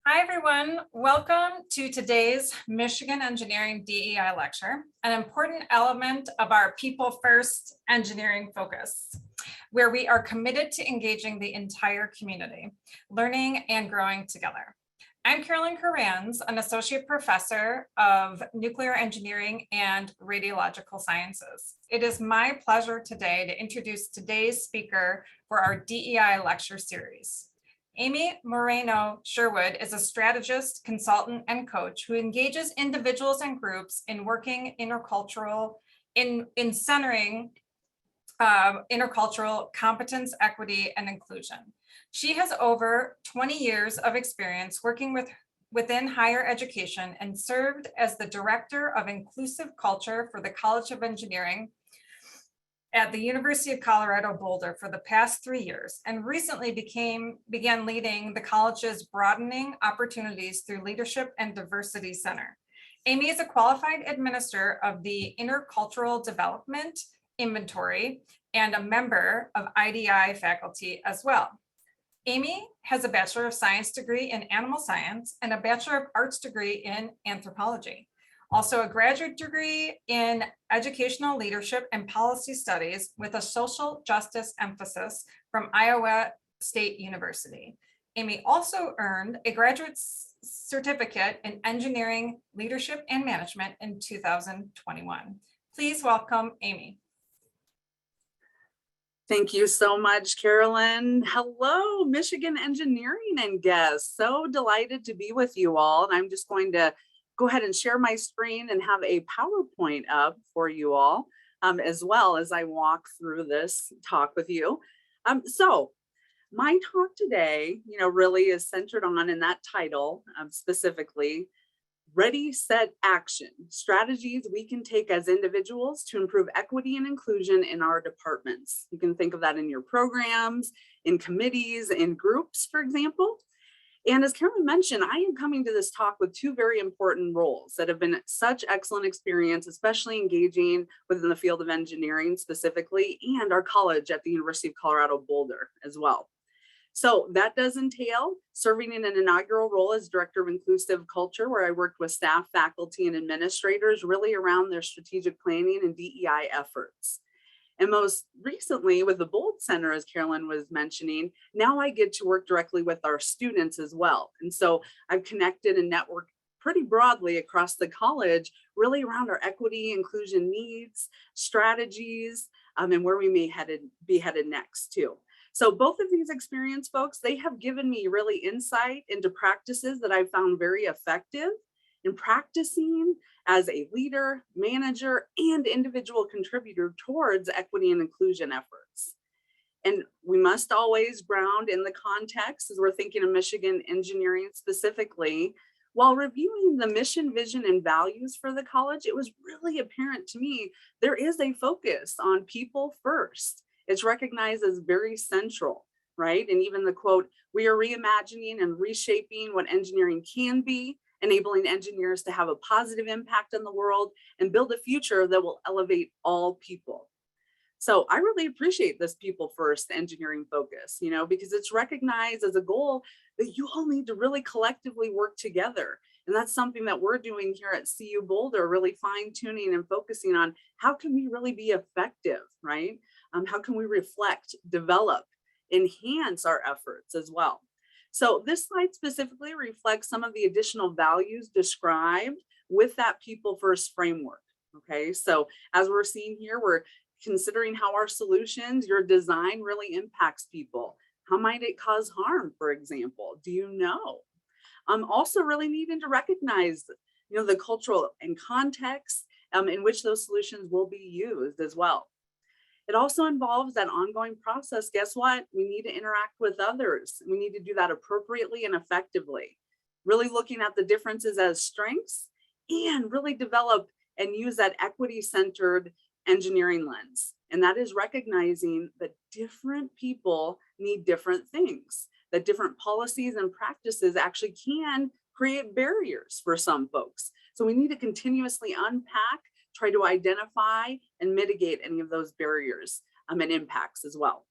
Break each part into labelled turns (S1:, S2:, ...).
S1: Hi, everyone. Welcome to today's Michigan Engineering DEI lecture, an important element of our People First engineering focus, where we are committed to engaging the entire community, learning and growing together. I'm Carolyn Kuranz, an associate professor of nuclear engineering and radiological sciences. It is my pleasure today to introduce today's speaker for our DEI lecture series. Amy Moreno-Sherwood is a strategist, consultant, and coach who engages individuals and groups in working intercultural, in centering intercultural competence, equity, and inclusion. She has over 20 years of experience working within higher education and served as the director of inclusive culture for the College of Engineering at the University of Colorado Boulder for the past 3 years, and recently began leading the college's broadening opportunities through Leadership and Diversity Center. Amy is a qualified administrator of the Intercultural Development Inventory and a member of IDI faculty as well. Amy has a Bachelor of Science degree in Animal Science and a Bachelor of Arts degree in Anthropology. Also a graduate degree in Educational Leadership and Policy Studies with a social justice emphasis from Iowa State University. Amy also earned a graduate certificate in Engineering, Leadership, and Management in 2021. Please welcome Amy.
S2: Thank you so much, Carolyn. Hello, Michigan Engineering and guests. So delighted to be with you all. And I'm just going to go ahead and share my screen and have a PowerPoint up for you all, as well as I walk through this talk with you. So my talk today, really is centered on, in that title, specifically, Ready, Set, Action, strategies we can take as individuals to improve equity and inclusion in our departments. You can think of that in your programs, in committees, in groups, for example. And as Carolyn mentioned, I am coming to this talk with two very important roles that have been such excellent experience, especially engaging within the field of engineering specifically, and our college at the University of Colorado Boulder as well. So that does entail serving in an inaugural role as Director of Inclusive Culture, where I worked with staff, faculty, and administrators really around their strategic planning and DEI efforts. And most recently with the Bold Center, as Carolyn was mentioning, now I get to work directly with our students as well. And so I've connected and networked pretty broadly across the college, really around our equity, inclusion needs, strategies, and where we may be headed next too. So both of these experienced folks, they have given me really insight into practices that I've found very effective in practicing as a leader, manager, and individual contributor towards equity and inclusion efforts. And we must always ground in the context, as we're thinking of Michigan engineering specifically. While reviewing the mission, vision, and values for the college, it was really apparent to me there is a focus on people first. It's recognized as very central, right? And even the quote, "We are reimagining and reshaping what engineering can be, enabling engineers to have a positive impact on the world and build a future that will elevate all people." So I really appreciate this people first engineering focus, because it's recognized as a goal that you all need to really collectively work together. And that's something that we're doing here at CU Boulder, really fine tuning and focusing on how can we really be effective, right? How can we reflect, develop, enhance our efforts as well? So this slide specifically reflects some of the additional values described with that people first framework. Okay, so as we're seeing here, we're considering how our solutions, your design really impacts people. How might it cause harm, for example? Do you know? Also really needing to recognize, the cultural and context in which those solutions will be used as well. It also involves that ongoing process. Guess what? We need to interact with others. We need to do that appropriately and effectively. Really looking at the differences as strengths and really develop and use that equity-centered engineering lens. And that is recognizing that different people need different things, that different policies and practices actually can create barriers for some folks. So we need to continuously unpack, try to identify and mitigate any of those barriers and impacts as well.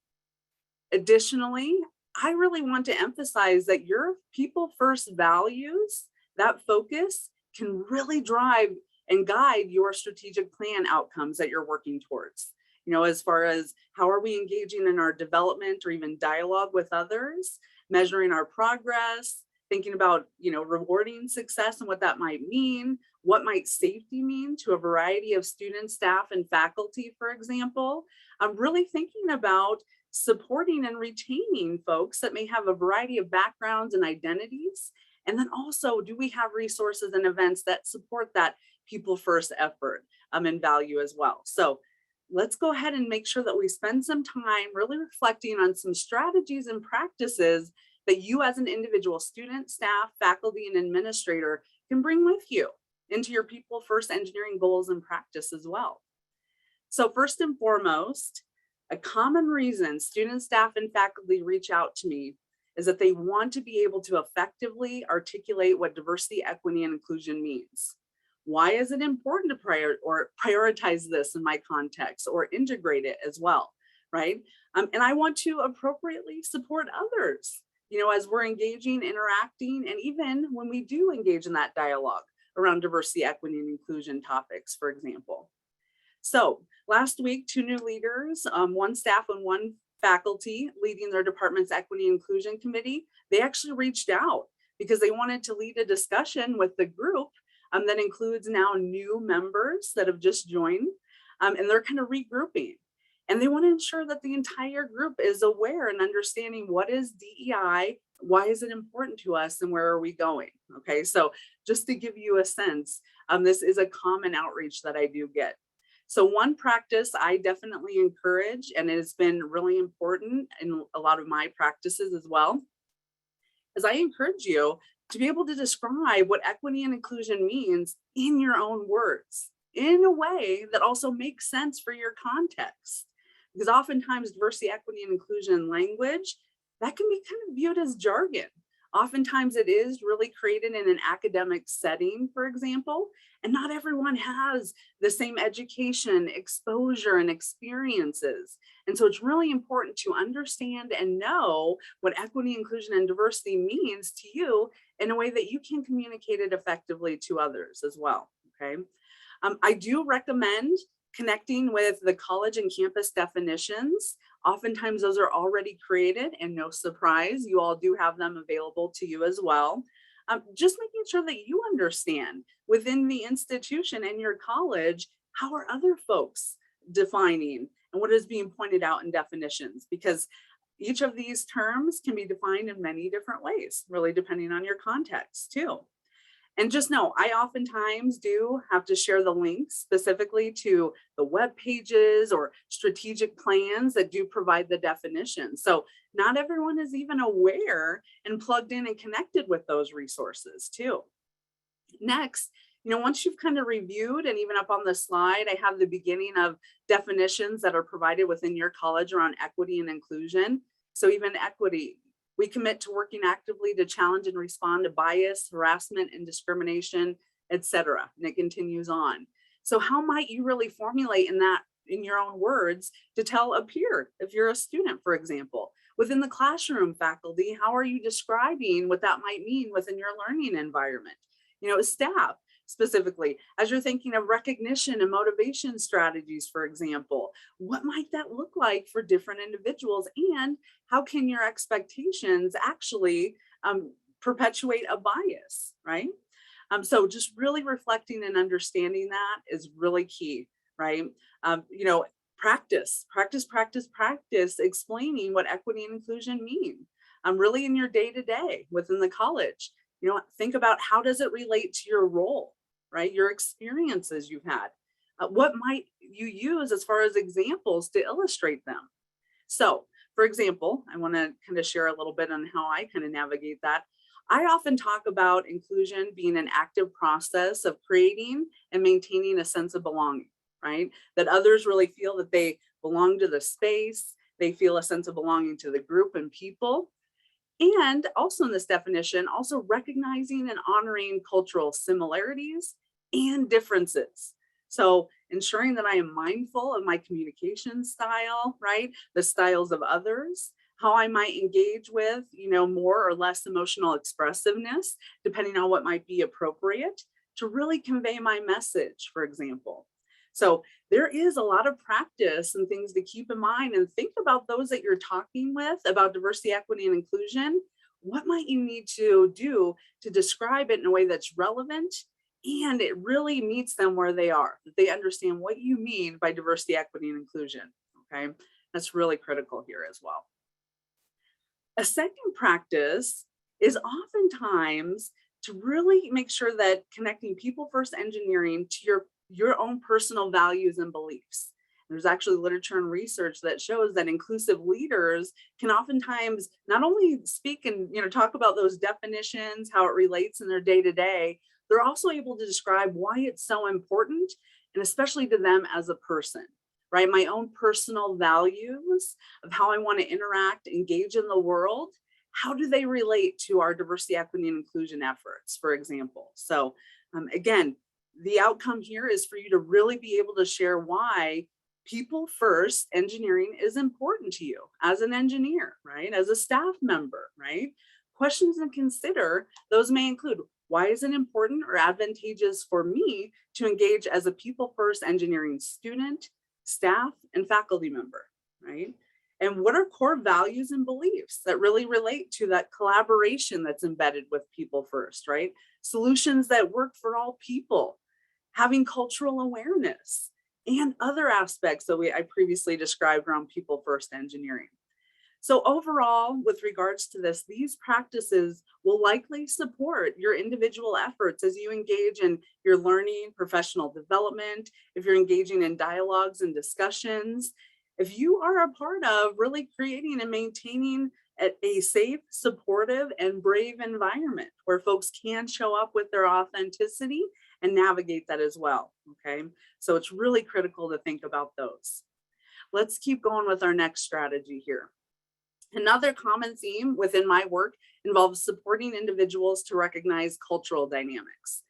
S2: Additionally, I really want to emphasize that your people first values, that focus can really drive and guide your strategic plan outcomes that you're working towards. As far as how are we engaging in our development or even dialogue with others, measuring our progress, thinking about, rewarding success and what that might mean. What might safety mean to a variety of students, staff, and faculty, for example? I'm really thinking about supporting and retaining folks that may have a variety of backgrounds and identities. And then also, do we have resources and events that support that people first effort and value as well? So let's go ahead and make sure that we spend some time really reflecting on some strategies and practices that you as an individual student, staff, faculty, and administrator can bring with you into your people first engineering goals and practice as well. So first and foremost, a common reason students, staff, and faculty reach out to me is that they want to be able to effectively articulate what diversity, equity, and inclusion means. Why is it important to prioritize this in my context or integrate it as well, right? And I want to appropriately support others, as we're engaging, interacting, and even when we do engage in that dialogue around diversity, equity, and inclusion topics, for example. So last week, 2 new leaders, one staff and one faculty leading their department's equity and inclusion committee, they actually reached out because they wanted to lead a discussion with the group that includes now new members that have just joined, and they're kind of regrouping. And they want to ensure that the entire group is aware and understanding what is DEI, why is it important to us, and where are we going? Okay, so just to give you a sense, this is a common outreach that I do get. So one practice I definitely encourage, and it has been really important in a lot of my practices as well, is I encourage you to be able to describe what equity and inclusion means in your own words, in a way that also makes sense for your context. Because oftentimes diversity, equity, and inclusion language, that can be kind of viewed as jargon. Oftentimes it is really created in an academic setting, for example, and not everyone has the same education, exposure, and experiences. And so it's really important to understand and know what equity, inclusion, and diversity means to you in a way that you can communicate it effectively to others as well, okay? I do recommend connecting with the college and campus definitions. Oftentimes those are already created, and no surprise, you all do have them available to you as well. Just making sure that you understand within the institution and your college, how are other folks defining and what is being pointed out in definitions, because each of these terms can be defined in many different ways, really depending on your context too. And just know, I oftentimes do have to share the links specifically to the web pages or strategic plans that do provide the definition. So not everyone is even aware and plugged in and connected with those resources too. Next, once you've kind of reviewed, and even up on the slide, I have the beginning of definitions that are provided within your college around equity and inclusion. So even equity, we commit to working actively to challenge and respond to bias, harassment, and discrimination, etc. And it continues on. So how might you really formulate in your own words to tell a peer, if you're a student, for example, within the classroom, faculty, how are you describing what that might mean within your learning environment? Staff, specifically, as you're thinking of recognition and motivation strategies, for example, what might that look like for different individuals, and how can your expectations actually perpetuate a bias, right? So just really reflecting and understanding that is really key, right? Practice explaining what equity and inclusion mean, really in your day-to-day within the college. Think about how does it relate to your role, right? Your experiences you've had. What might you use as far as examples to illustrate them? So, for example, I want to kind of share a little bit on how I kind of navigate that. I often talk about inclusion being an active process of creating and maintaining a sense of belonging, right? That others really feel that they belong to the space, they feel a sense of belonging to the group and people. And also in this definition, also recognizing and honoring cultural similarities and differences. So ensuring that I am mindful of my communication style, right? The styles of others, how I might engage with, more or less emotional expressiveness, depending on what might be appropriate to really convey my message, for example. So there is a lot of practice and things to keep in mind, and think about those that you're talking with about diversity, equity, and inclusion. What might you need to do to describe it in a way that's relevant and it really meets them where they are, that they understand what you mean by diversity, equity, and inclusion. Okay, that's really critical here as well. A second practice is oftentimes to really make sure that connecting people first engineering to your own personal values and beliefs. There's actually literature and research that shows that inclusive leaders can oftentimes not only speak and talk about those definitions, how it relates in their day-to-day, they're also able to describe why it's so important, and especially to them as a person, right? My own personal values of how I want to interact, engage in the world. How do they relate to our diversity, equity, and inclusion efforts, for example? So again, the outcome here is for you to really be able to share why people first engineering is important to you as an engineer, right? As a staff member, right? Questions to consider, those may include, why is it important or advantageous for me to engage as a people first engineering student, staff, and faculty member, right? And what are core values and beliefs that really relate to that collaboration that's embedded with people first, right? Solutions that work for all people, having cultural awareness, and other aspects that I previously described around people first engineering. So overall, with regards to this, these practices will likely support your individual efforts as you engage in your learning, professional development, if you're engaging in dialogues and discussions, if you are a part of really creating and maintaining a safe, supportive, and brave environment where folks can show up with their authenticity and navigate that as well, okay? So it's really critical to think about those. Let's keep going with our next strategy here. Another common theme within my work involves supporting individuals to recognize cultural dynamics,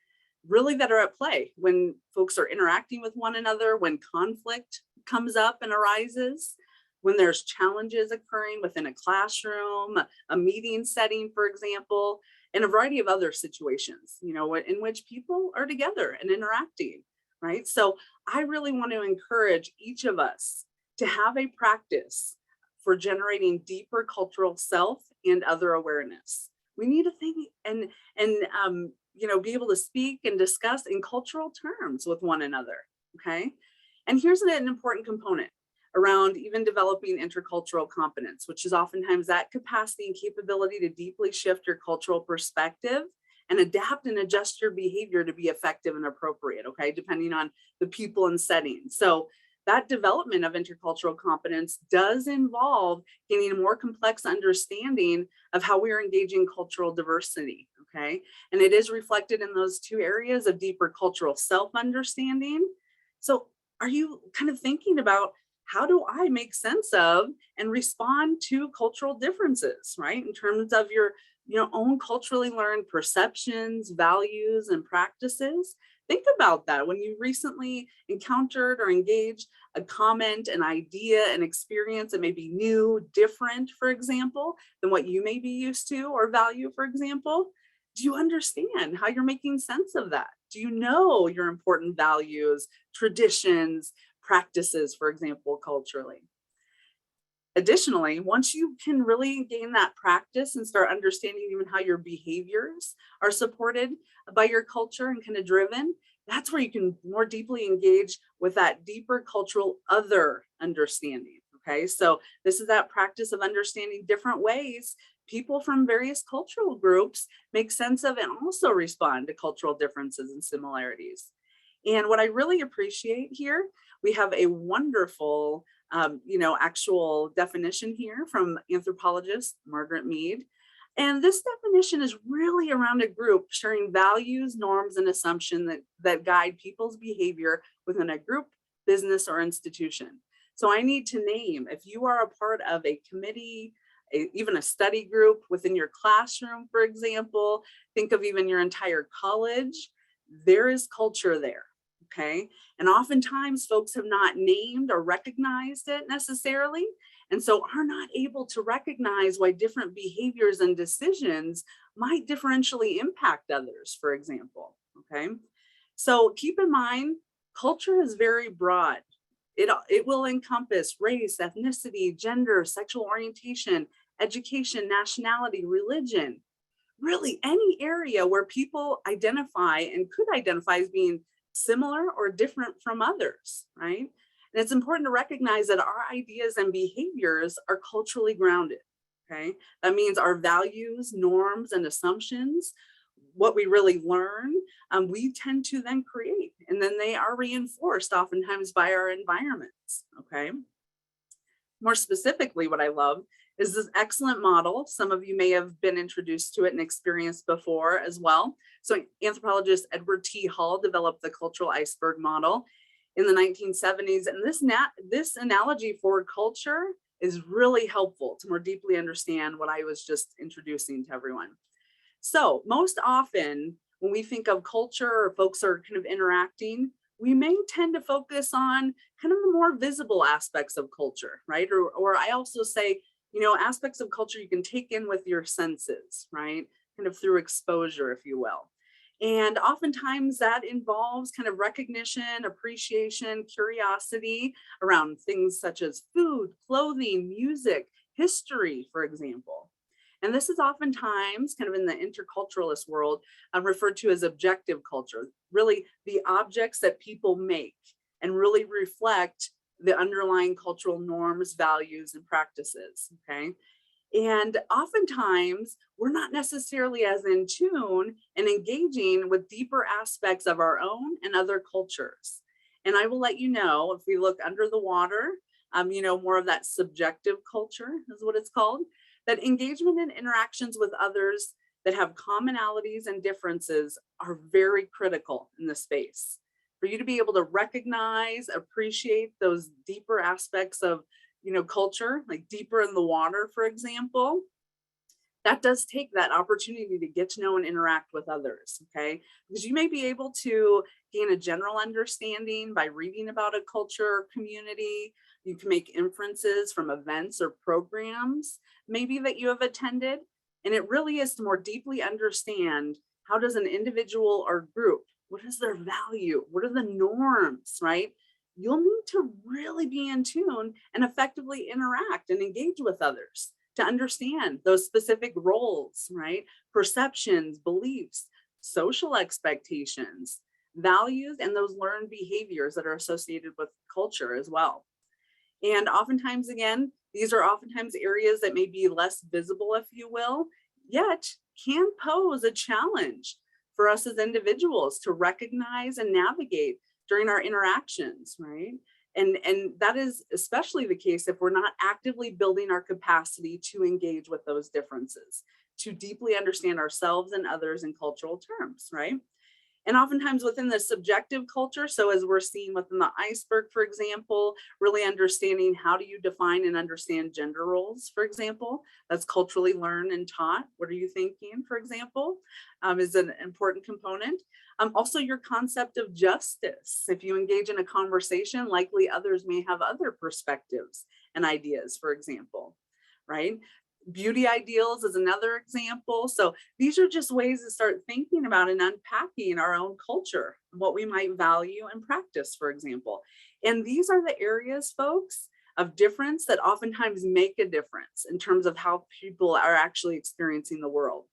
S2: really that are at play when folks are interacting with one another, when conflict comes up and arises, when there's challenges occurring within a classroom, a meeting setting, for example, and a variety of other situations, in which people are together and interacting, right? So I really want to encourage each of us to have a practice for generating deeper cultural self and other awareness. We need to think and be able to speak and discuss in cultural terms with one another, okay? And here's an important component around even developing intercultural competence, which is oftentimes that capacity and capability to deeply shift your cultural perspective and adapt and adjust your behavior to be effective and appropriate, okay, depending on the people and setting. So that development of intercultural competence does involve gaining a more complex understanding of how we are engaging cultural diversity, okay? And it is reflected in those two areas of deeper cultural self-understanding. So are you kind of thinking about, how do I make sense of and respond to cultural differences, right? In terms of your own culturally learned perceptions, values, and practices. Think about that when you recently encountered or engaged a comment, an idea, an experience that may be new, different, for example, than what you may be used to or value, for example. Do you understand how you're making sense of that? Do you know your important values, traditions, practices, for example, culturally? Additionally, once you can really gain that practice and start understanding even how your behaviors are supported by your culture and kind of driven, that's where you can more deeply engage with that deeper cultural other understanding. Okay, so this is that practice of understanding different ways people from various cultural groups make sense of and also respond to cultural differences and similarities. And what I really appreciate here, we have a wonderful actual definition here from anthropologist Margaret Mead. And this definition is really around a group sharing values, norms, and assumptions that guide people's behavior within a group, business, or institution. So I need to name, if you are a part of a committee, even a study group within your classroom, for example, think of even your entire college, there is culture there. Okay. And oftentimes folks have not named or recognized it necessarily. and so are not able to recognize why different behaviors and decisions might differentially impact others, for example, okay? So keep in mind, culture is very broad. It will encompass race, ethnicity, gender, sexual orientation, education, nationality, religion, really any area where people identify and could identify as being similar or different from others, right? And it's important to recognize that our ideas and behaviors are culturally grounded, okay? That means our values, norms, and assumptions, what we really learn, we tend to then create, and then they are reinforced oftentimes by our environments, okay? More specifically, what I love is this excellent model. Some of you may have been introduced to it and experienced before as well. So anthropologist Edward T. Hall developed the cultural iceberg model in the 1970s. And this analogy for culture is really helpful to more deeply understand what I was just introducing to everyone. So most often when we think of culture or folks are kind of interacting, we may tend to focus on kind of the more visible aspects of culture, right? Or I also say, you know, aspects of culture you can take in with your senses, right? Kind of through exposure, if you will. And oftentimes that involves kind of recognition, appreciation, curiosity around things such as food, clothing, music, history, for example. And this is oftentimes kind of in the interculturalist world referred to as objective culture, really the objects that people make and really reflect the underlying cultural norms, values, and practices, okay? And oftentimes we're not necessarily as in tune and engaging with deeper aspects of our own and other cultures. And I will let you know, if we look under the water, you know, more of that subjective culture is what it's called, that engagement and interactions with others that have commonalities and differences are very critical in this space. For you to be able to recognize, appreciate those deeper aspects of, you know, culture, like deeper in the water, for example, that does take that opportunity to get to know and interact with others, okay? Because you may be able to gain a general understanding by reading about a culture or community. You can make inferences from events or programs, maybe that you have attended. And it really is to more deeply understand, how does an individual or group, what is their value? What are the norms, right? You'll need to really be in tune and effectively interact and engage with others to understand those specific roles, right? Perceptions, beliefs, social expectations, values, and those learned behaviors that are associated with culture as well. And oftentimes, again, these are oftentimes areas that may be less visible, if you will, yet can pose a challenge for us as individuals to recognize and navigate during our interactions, right? And that is especially the case if we're not actively building our capacity to engage with those differences, to deeply understand ourselves and others in cultural terms, right? And oftentimes within the subjective culture, so as we're seeing within the iceberg, for example, really understanding how do you define and understand gender roles, for example, that's culturally learned and taught. What are you thinking, for example, is an important component. Also your concept of justice. If you engage in a conversation, likely others may have other perspectives and ideas, for example, right? Beauty ideals is another example. So these are just ways to start thinking about and unpacking our own culture, what we might value and practice, for example. And these are the areas, folks, of difference that oftentimes make a difference in terms of how people are actually experiencing the world.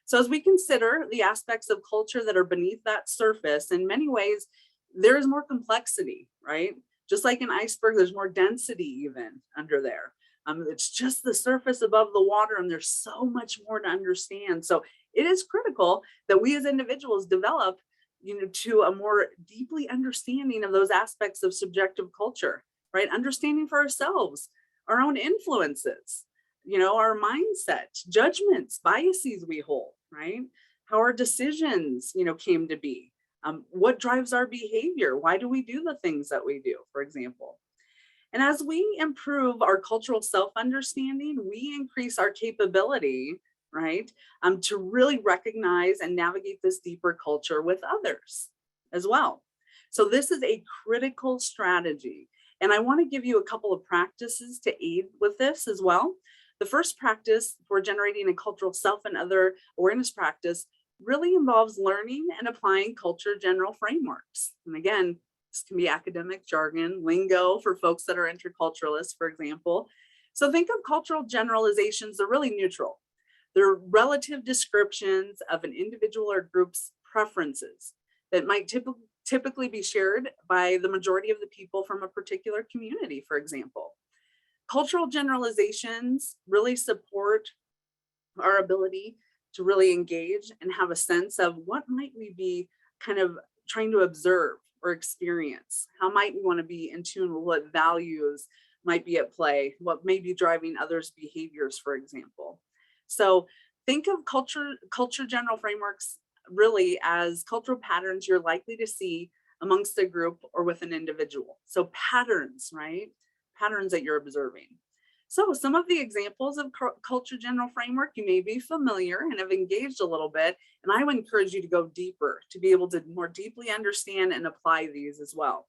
S2: So as we consider the aspects of culture that are beneath that surface, in many ways, there is more complexity, right? Just like an iceberg, there's more density even under there. It's just the surface above the water, and there's so much more to understand. So it is critical that we as individuals develop, you know, to a more deeply understanding of those aspects of subjective culture, right? Understanding for ourselves, our own influences, you know, our mindset, judgments, biases we hold, right? How our decisions, you know, came to be. What drives our behavior? Why do we do the things that we do, for example? And as we improve our cultural self-understanding, we increase our capability, right, to really recognize and navigate this deeper culture with others as well. So this is a critical strategy. And I want to give you a couple of practices to aid with this as well. The first practice for generating a cultural self and other awareness practice really involves learning and applying culture general frameworks. And again, this can be academic jargon, lingo for folks that are interculturalists, for example. So think of cultural generalizations, they're really neutral. They're relative descriptions of an individual or group's preferences that might typically be shared by the majority of the people from a particular community, for example. Cultural generalizations really support our ability to really engage and have a sense of what might we be kind of trying to observe or experience. How might we want to be in tune with what values might be at play, what may be driving others' behaviors, for example. So think of culture general frameworks really as cultural patterns you're likely to see amongst a group or with an individual. So patterns, right? Patterns that you're observing. So some of the examples of culture general framework, you may be familiar and have engaged a little bit, and I would encourage you to go deeper to be able to more deeply understand and apply these as well.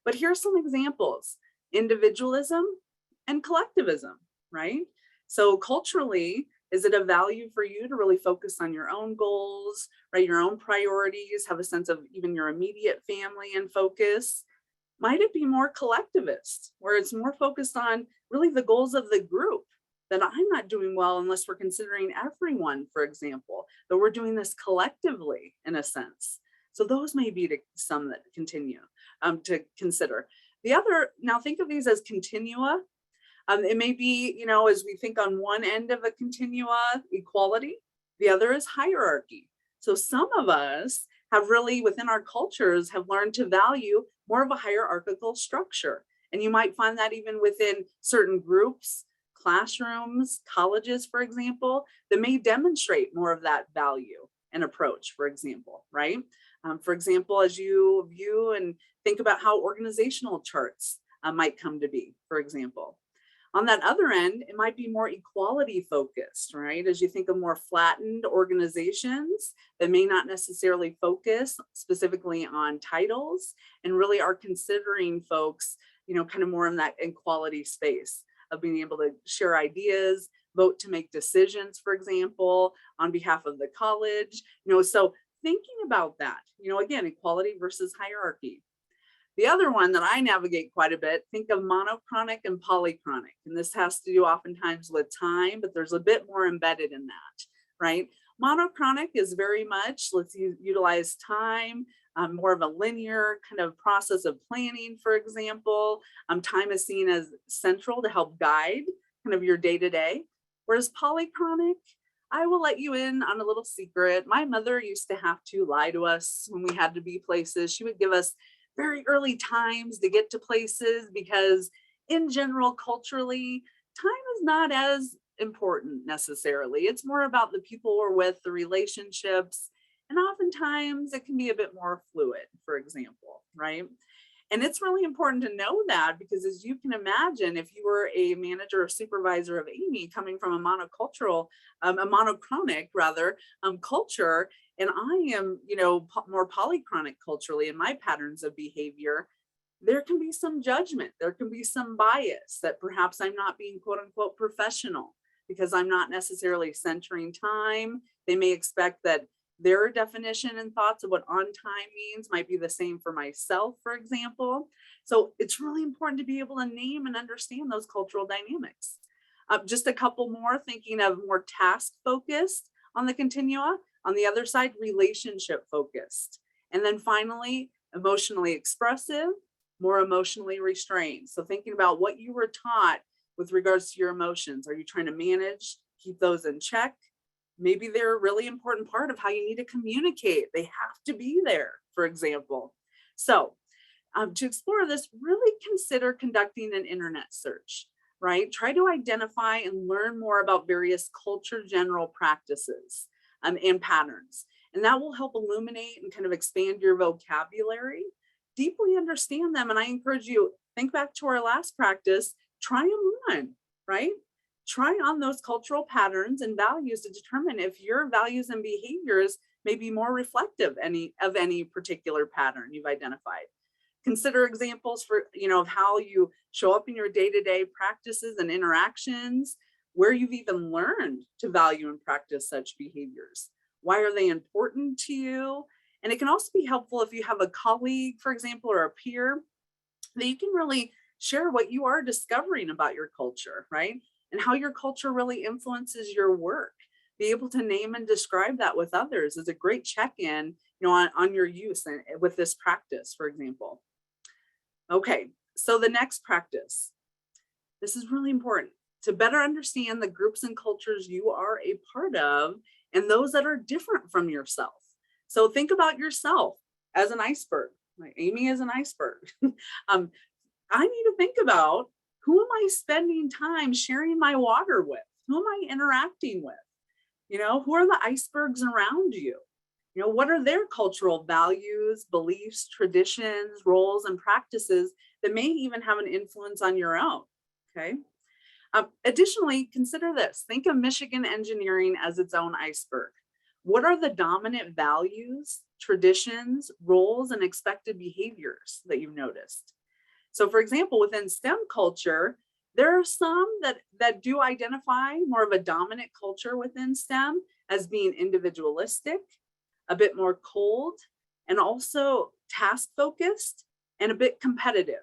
S2: But here's some examples: individualism and collectivism, right? So culturally, is it a value for you to really focus on your own goals, right? Your own priorities, have a sense of even your immediate family and focus? Might it be more collectivist, where it's more focused on really the goals of the group, that I'm not doing well unless we're considering everyone, for example, that we're doing this collectively in a sense. So those may be some that continue to consider. The other, now think of these as continua. It may be, as we think on one end of a continua, equality, the other is hierarchy. So some of us have really within our cultures have learned to value more of a hierarchical structure. And you might find that even within certain groups, classrooms, colleges, for example, that may demonstrate more of that value and approach, for example, right? For example, as you view and think about how organizational charts might come to be, for example. On that other end, it might be more equality focused, right? As you think of more flattened organizations that may not necessarily focus specifically on titles and really are considering folks, kind of more in that equality space of being able to share ideas, vote to make decisions, for example, on behalf of the college, so thinking about that, again, equality versus hierarchy. The other one that I navigate quite a bit, think of monochronic and polychronic. And this has to do oftentimes with time, but there's a bit more embedded in that, right? Monochronic is very much, let's utilize time, more of a linear kind of process of planning, for example. Time is seen as central to help guide kind of your day-to-day. Whereas polychronic, I will let you in on a little secret. My mother used to have to lie to us when we had to be places. She would give us very early times to get to places because in general, culturally, time is not as important necessarily. It's more about the people we're with, the relationships, and oftentimes it can be a bit more fluid, for example, right? And it's really important to know that because as you can imagine, if you were a manager or supervisor of Amy coming from a monochronic culture, and I am, more polychronic culturally in my patterns of behavior, there can be some judgment. There can be some bias that perhaps I'm not being quote unquote professional because I'm not necessarily centering time. They may expect that their definition and thoughts of what on time means might be the same for myself, for example. So it's really important to be able to name and understand those cultural dynamics. Just a couple more, thinking of more task focused on the continua. On the other side, relationship focused. And then finally, emotionally expressive, more emotionally restrained. So thinking about what you were taught with regards to your emotions. Are you trying to manage, keep those in check? Maybe they're a really important part of how you need to communicate. They have to be there, for example. So to explore this, really consider conducting an internet search, right? Try to identify and learn more about various culture general practices and patterns. And that will help illuminate and kind of expand your vocabulary, deeply understand them. And I encourage you, think back to our last practice, try them on, right? Try on those cultural patterns and values to determine if your values and behaviors may be more reflective of any particular pattern you've identified. Consider examples for, of how you show up in your day-to-day practices and interactions, where you've even learned to value and practice such behaviors. Why are they important to you? And it can also be helpful if you have a colleague, for example, or a peer, that you can really share what you are discovering about your culture, right? And how your culture really influences your work. Be able to name and describe that with others is a great check-in, on your use and with this practice, for example. Okay, so the next practice, this is really important to better understand the groups and cultures you are a part of and those that are different from yourself. So think about yourself as an iceberg. Like Amy is an iceberg. I need to think about, who am I spending time sharing my water with? Who am I interacting with? Who are the icebergs around you? What are their cultural values, beliefs, traditions, roles, and practices that may even have an influence on your own? Okay. Additionally, consider this. Think of Michigan engineering as its own iceberg. What are the dominant values, traditions, roles, and expected behaviors that you've noticed? So for example, within STEM culture, there are some that do identify more of a dominant culture within STEM as being individualistic, a bit more cold, and also task focused and a bit competitive.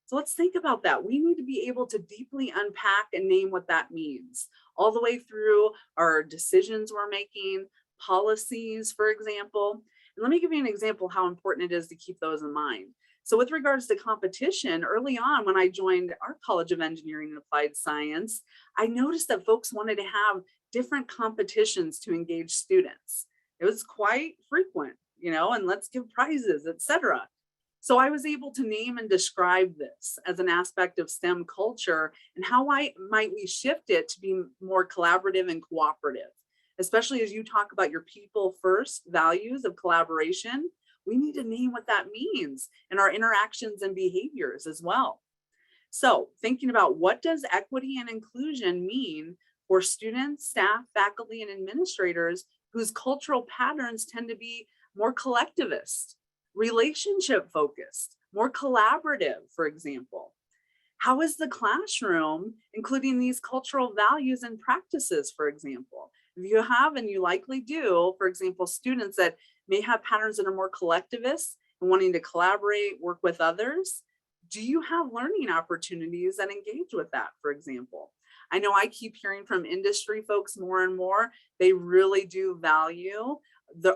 S2: So let's think about that. We need to be able to deeply unpack and name what that means, all the way through our decisions we're making, policies, for example. And let me give you an example how important it is to keep those in mind. So with regards to competition, early on when I joined our College of Engineering and Applied Science, I noticed that folks wanted to have different competitions to engage students. It was quite frequent, and let's give prizes, etc. So I was able to name and describe this as an aspect of STEM culture and how might we shift it to be more collaborative and cooperative, especially as you talk about your people first values of collaboration. We need to name what that means in our interactions and behaviors as well. So thinking about, what does equity and inclusion mean for students, staff, faculty, and administrators whose cultural patterns tend to be more collectivist, relationship focused, more collaborative, for example? How is the classroom including these cultural values and practices, for example? If you have, and you likely do, for example, students that may have patterns that are more collectivist and wanting to collaborate, work with others, do you have learning opportunities that engage with that, for example? I know I keep hearing from industry folks more and more, they really do value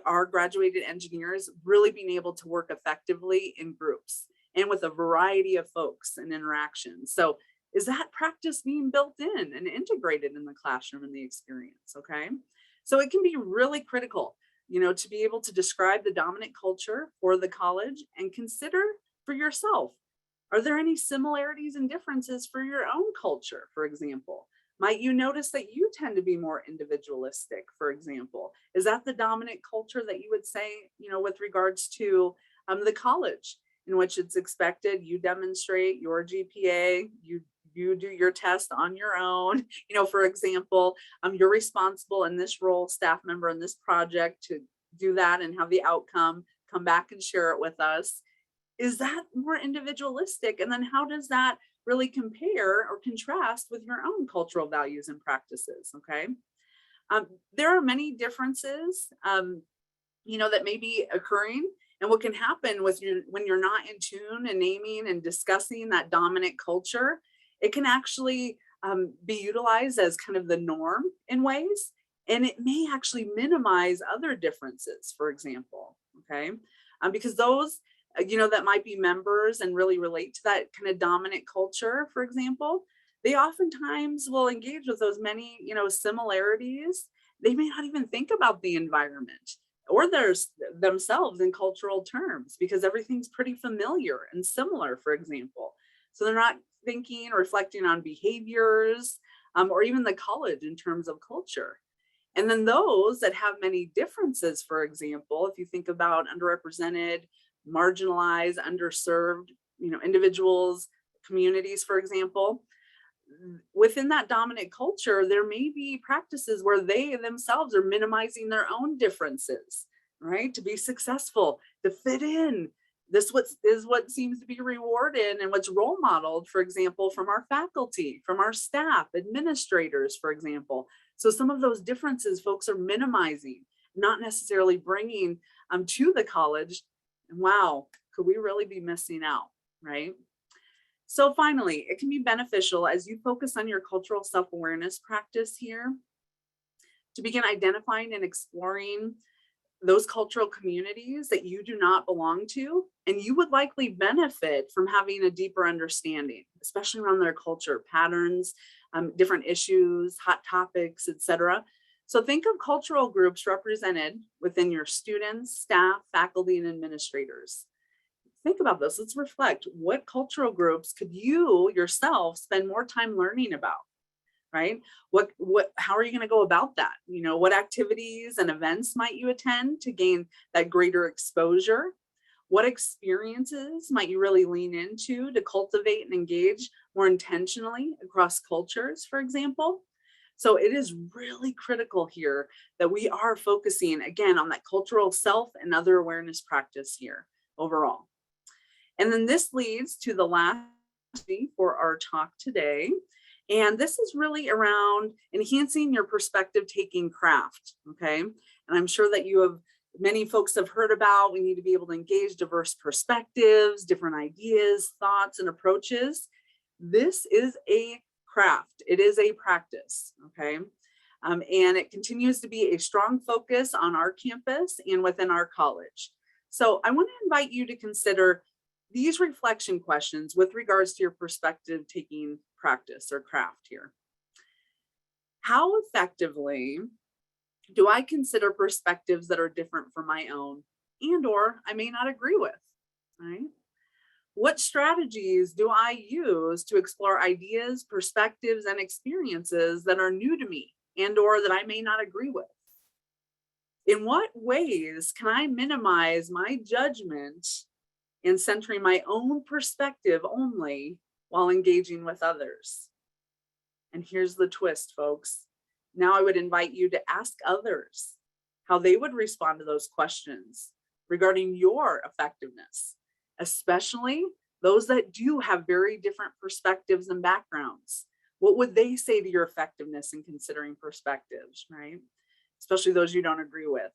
S2: our graduated engineers really being able to work effectively in groups and with a variety of folks and interactions. So is that practice being built in and integrated in the classroom and the experience? Okay. So it can be really critical, to be able to describe the dominant culture for the college and consider for yourself, are there any similarities and differences for your own culture, for example? Might you notice that you tend to be more individualistic, for example? Is that the dominant culture that you would say, with regards to the college, in which it's expected you demonstrate your GPA, you do your test on your own, for example, you're responsible in this role, staff member in this project, to do that and have the outcome, come back and share it with us? Is that more individualistic? And then how does that really compare or contrast with your own cultural values and practices? Okay. There are many differences, that may be occurring. And what can happen with when you're not in tune and naming and discussing that dominant culture, it can actually be utilized as kind of the norm in ways, and it may actually minimize other differences, for example. Okay. Because those, that might be members and really relate to that kind of dominant culture, for example, they oftentimes will engage with those many, similarities. They may not even think about the environment or themselves in cultural terms because everything's pretty familiar and similar, for example. So they're not thinking or reflecting on behaviors or even the college in terms of culture. And then those that have many differences, for example, if you think about underrepresented, marginalized, underserved, individuals, communities, for example, within that dominant culture, there may be practices where they themselves are minimizing their own differences, right? To be successful, to fit in, This is what seems to be rewarded and what's role modeled, for example, from our faculty, from our staff, administrators, for example. So some of those differences folks are minimizing, not necessarily bringing to the college. Wow, could we really be missing out, right? So finally, it can be beneficial as you focus on your cultural self-awareness practice here to begin identifying and exploring those cultural communities that you do not belong to, and you would likely benefit from having a deeper understanding, especially around their culture patterns, different issues, hot topics, etc. So think of cultural groups represented within your students, staff, faculty, and administrators. Think about this. Let's reflect. What cultural groups could you yourself spend more time learning about? Right? How are you going to go about that? You know, what activities and events might you attend to gain that greater exposure? What experiences might you really lean into to cultivate and engage more intentionally across cultures, for example? So it is really critical here that we are focusing again on that cultural self and other awareness practice here overall. And then this leads to the last for our talk today. And this is really around enhancing your perspective taking craft, okay? And I'm sure that many folks have heard about, we need to be able to engage diverse perspectives, different ideas, thoughts, and approaches. This is a craft. It is a practice, okay? And it continues to be a strong focus on our campus and within our college. So I want to invite you to consider these reflection questions with regards to your perspective taking practice or craft here. How effectively do I consider perspectives that are different from my own and or I may not agree with, right? What strategies do I use to explore ideas, perspectives, and experiences that are new to me and or that I may not agree with? In what ways can I minimize my judgment and centering my own perspective only while engaging with others? And here's the twist, folks. Now I would invite you to ask others how they would respond to those questions regarding your effectiveness, especially those that do have very different perspectives and backgrounds. What would they say to your effectiveness in considering perspectives, right? Especially those you don't agree with.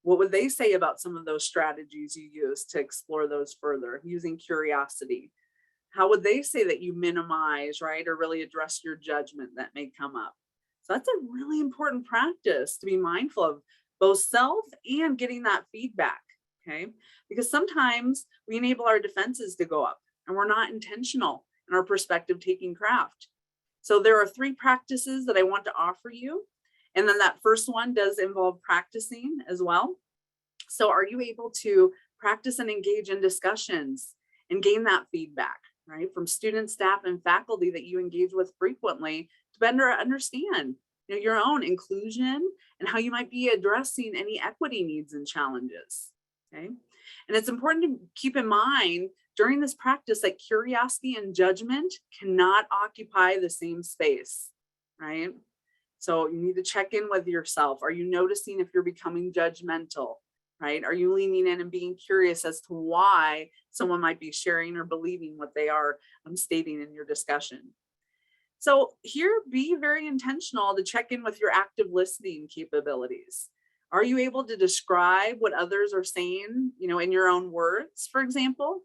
S2: What would they say about some of those strategies you use to explore those further using curiosity? How would they say that you minimize, right, or really address your judgment that may come up? So that's a really important practice to be mindful of both self and getting that feedback, okay? Because sometimes we enable our defenses to go up and we're not intentional in our perspective taking craft. So there are 3 practices that I want to offer you. And then that first one does involve practicing as well. So are you able to practice and engage in discussions and gain that feedback, right, from students, staff, and faculty that you engage with frequently to better understand, you know, your own inclusion and how you might be addressing any equity needs and challenges, okay? And it's important to keep in mind during this practice that curiosity and judgment cannot occupy the same space, right? So you need to check in with yourself. Are you noticing if you're becoming judgmental, right? Are you leaning in and being curious as to why someone might be sharing or believing what they are stating in your discussion? So here, be very intentional to check in with your active listening capabilities. Are you able to describe what others are saying, you know, in your own words, for example?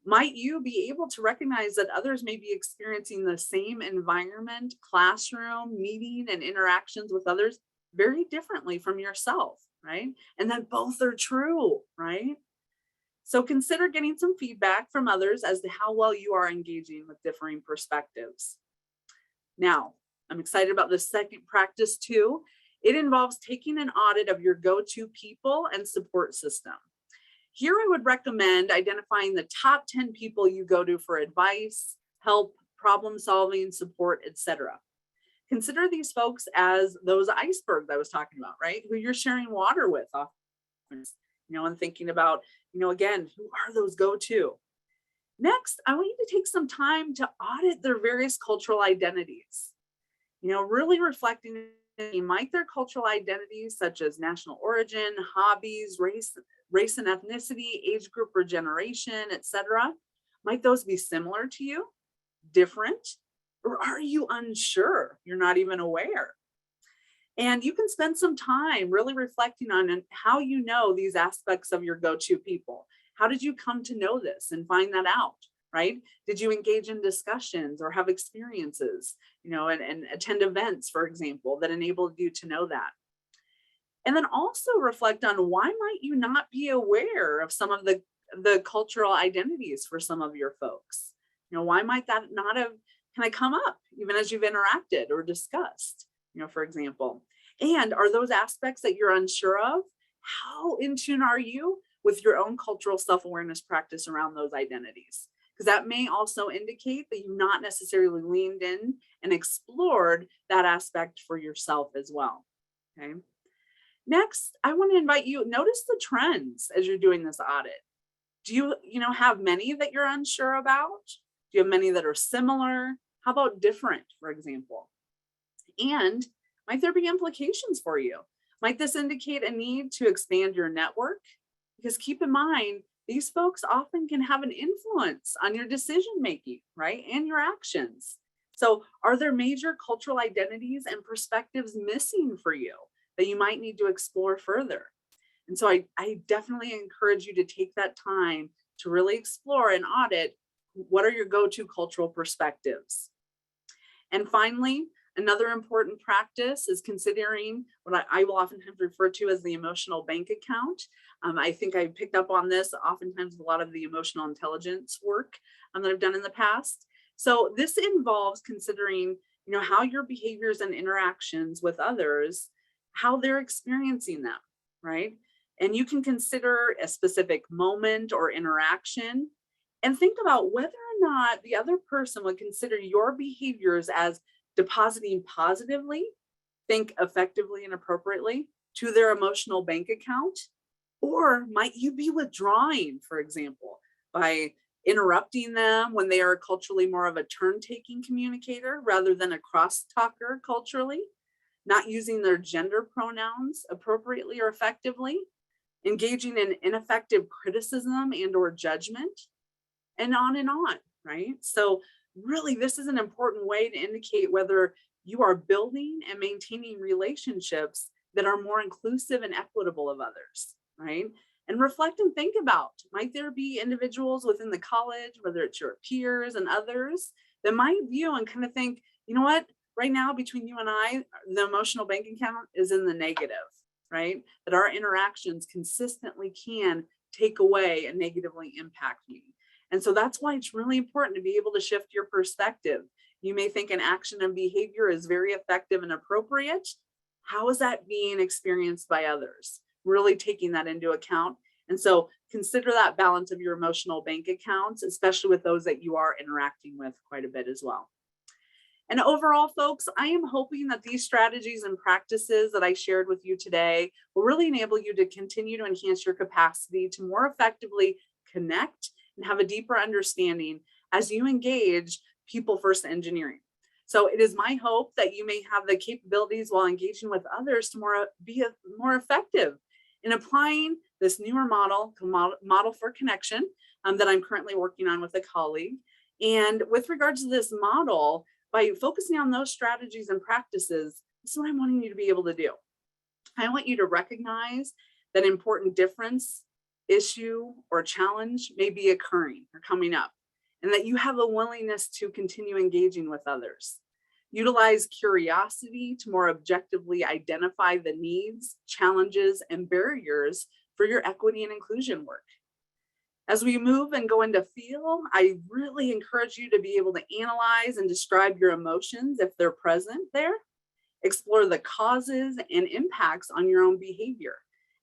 S2: Might you be able to recognize that others may be experiencing the same environment, classroom, meeting, and interactions with others very differently from yourself, right? And that both are true, right? So consider getting some feedback from others as to how well you are engaging with differing perspectives. Now, I'm excited about the second practice too. It involves taking an audit of your go-to people and support system. Here, I would recommend identifying the top 10 people you go to for advice, help, problem solving, support, etc. Consider these folks as those icebergs I was talking about, right? Who you're sharing water with often, you know, and thinking about, you know, again, who are those go-to? Next, I want you to take some time to audit their various cultural identities. You know, really reflecting might their cultural identities such as national origin, hobbies, race and ethnicity, age group or generation, etc., might those be similar to you, different, or are you unsure? You're not even aware. And you can spend some time really reflecting on how you know these aspects of your go-to people. How did you come to know this and find that out, right? Did you engage in discussions or have experiences, and attend events, for example, that enabled you to know that? And then also reflect on why might you not be aware of some of the cultural identities for some of your folks? Why might that not have kind of come up even as you've interacted or discussed, for example? And are those aspects that you're unsure of? How in tune are you with your own cultural self-awareness practice around those identities? Because that may also indicate that you've not necessarily leaned in and explored that aspect for yourself as well. Okay. Next, I want to invite you, notice the trends as you're doing this audit. Do you have many that you're unsure about? Do you have many that are similar? How about different, for example? And might there be implications for you? Might this indicate a need to expand your network? Because keep in mind, these folks often can have an influence on your decision-making, right? And your actions. So are there major cultural identities and perspectives missing for you that you might need to explore further? And so I definitely encourage you to take that time to really explore and audit what are your go-to cultural perspectives. And finally, another important practice is considering what I will oftentimes refer to as the emotional bank account. I think I picked up on this oftentimes with a lot of the emotional intelligence work that I've done in the past. So this involves considering, how your behaviors and interactions with others, how they're experiencing them, right? And you can consider a specific moment or interaction and think about whether or not the other person would consider your behaviors as depositing positively, think effectively and appropriately to their emotional bank account, or might you be withdrawing, for example, by interrupting them when they are culturally more of a turn-taking communicator rather than a cross-talker culturally, not using their gender pronouns appropriately or effectively, engaging in ineffective criticism and or judgment, and on, right? So really, this is an important way to indicate whether you are building and maintaining relationships that are more inclusive and equitable of others, right? And reflect and think about, might there be individuals within the college, whether it's your peers and others, that might view and kind of think, what, right now between you and I, the emotional bank account is in the negative, right? That our interactions consistently can take away and negatively impact me. And so that's why it's really important to be able to shift your perspective. You may think an action and behavior is very effective and appropriate. How is that being experienced by others? Really taking that into account. And so consider that balance of your emotional bank accounts, especially with those that you are interacting with quite a bit as well. And overall, folks, I am hoping that these strategies and practices that I shared with you today will really enable you to continue to enhance your capacity to more effectively connect and have a deeper understanding as you engage people-first engineering. So it is my hope that you may have the capabilities while engaging with others to be more effective in applying this newer model for connection that I'm currently working on with a colleague. And with regards to this model, by focusing on those strategies and practices, this is what I'm wanting you to be able to do. I want you to recognize that important difference, issue, or challenge may be occurring or coming up, and that you have a willingness to continue engaging with others. Utilize curiosity to more objectively identify the needs, challenges, and barriers for your equity and inclusion work. As we move and go into feel, I really encourage you to be able to analyze and describe your emotions if they're present there. Explore the causes and impacts on your own behavior,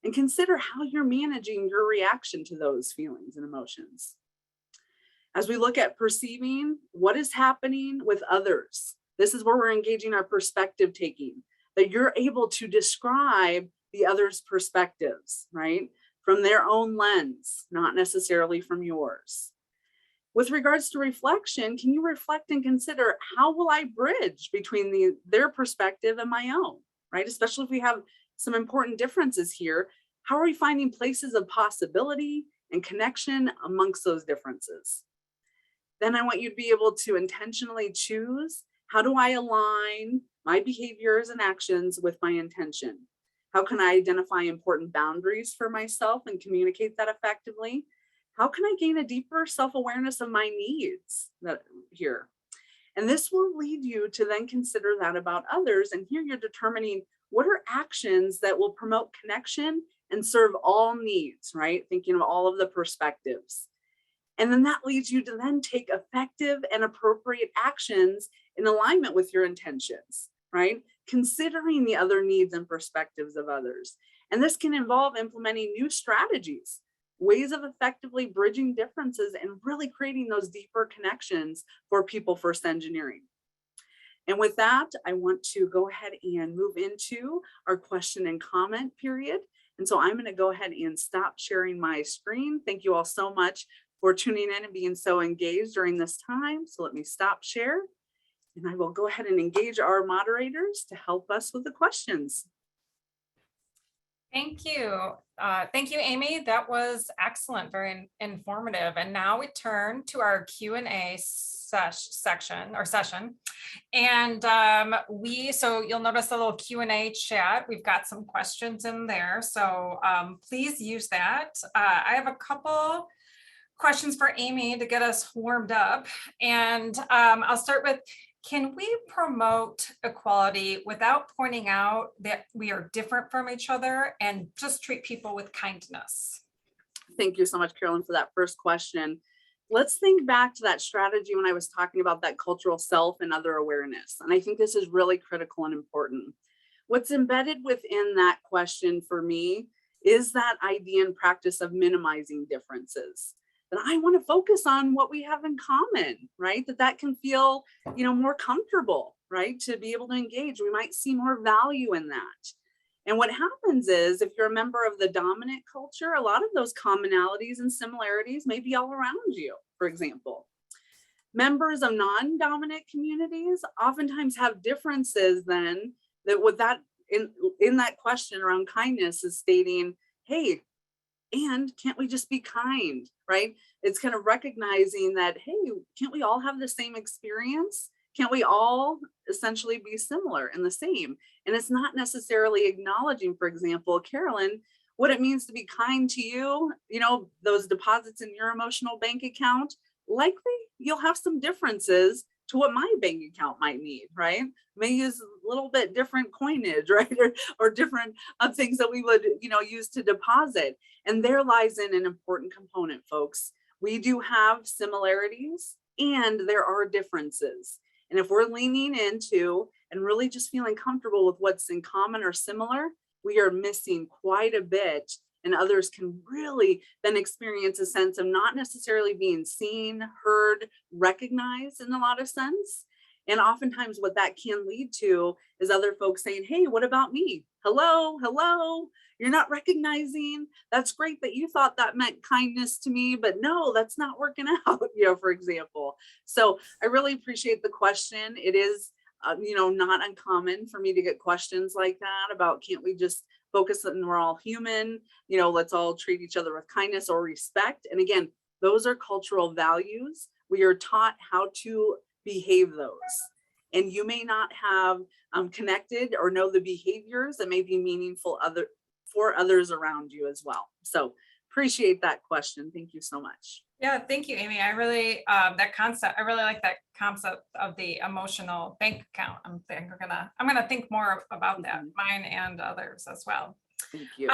S2: and consider how you're managing your reaction to those feelings and emotions. As we look at perceiving what is happening with others, this is where we're engaging our perspective taking, that you're able to describe the other's perspectives, right? From their own lens, not necessarily from yours. With regards to reflection, can you reflect and consider, how will I bridge between their perspective and my own, right? Especially if we have some important differences here. How are we finding places of possibility and connection amongst those differences? Then I want you to be able to intentionally choose, how do I align my behaviors and actions with my intention? How can I identify important boundaries for myself and communicate that effectively? How can I gain a deeper self-awareness of my needs here? And this will lead you to then consider that about others. And here you're determining what are actions that will promote connection and serve all needs, right? Thinking of all of the perspectives. And then that leads you to then take effective and appropriate actions in alignment with your intentions, right? Considering the other needs and perspectives of others. And this can involve implementing new strategies, ways of effectively bridging differences and really creating those deeper connections for people first engineering. And with that, I want to go ahead and move into our question and comment period. And so I'm going to go ahead and stop sharing my screen. Thank you all so much for tuning in and being so engaged during this time. So let me stop share and I will go ahead and engage our moderators to help us with the questions.
S1: Thank you. Thank you, Amy. That was excellent, very informative. And now we turn to our Q&A session. And so you'll notice a little Q&A chat. We've got some questions in there. So please use that. I have a couple questions for Amy to get us warmed up. And I'll start with, can we promote equality without pointing out that we are different from each other and just treat people with kindness?
S2: Thank you so much, Carolyn, for that first question. Let's think back to that strategy when I was talking about that cultural self and other awareness. And I think this is really critical and important. What's embedded within that question for me is that idea and practice of minimizing differences. That I want to focus on what we have in common, right? That can feel, more comfortable, right? To be able to engage, we might see more value in that. And what happens is, if you're a member of the dominant culture, a lot of those commonalities and similarities may be all around you, for example. Members of non-dominant communities oftentimes have differences then that with that in that question around kindness is stating, hey, and can't we just be kind, right? It's kind of recognizing that, hey, can't we all have the same experience? Can't we all essentially be similar and the same? And it's not necessarily acknowledging, for example, Carolyn, what it means to be kind to you, those deposits in your emotional bank account, likely you'll have some differences to what my bank account might need, right? May use a little bit different coinage, right? Or different things that we would, use to deposit. And there lies in an important component, folks. We do have similarities and there are differences. And if we're leaning into and really just feeling comfortable with what's in common or similar, we are missing quite a bit. And others can really then experience a sense of not necessarily being seen, heard, recognized in a lot of sense. And oftentimes what that can lead to is other folks saying, hey, what about me? Hello, you're not recognizing. That's great that you thought that meant kindness to me, but no, that's not working out, for example. So I really appreciate the question. It is, not uncommon for me to get questions like that about, can't we just focus on we're all human, let's all treat each other with kindness or respect. And again, those are cultural values. We are taught how to behave those. And you may not have connected or know the behaviors that may be meaningful for others around you as well. So appreciate that question. Thank you so much.
S1: Yeah, thank you, Amy. I really that concept. I really like that concept of the emotional bank account. I'm gonna think more about that, mine and others as well.
S2: Thank you.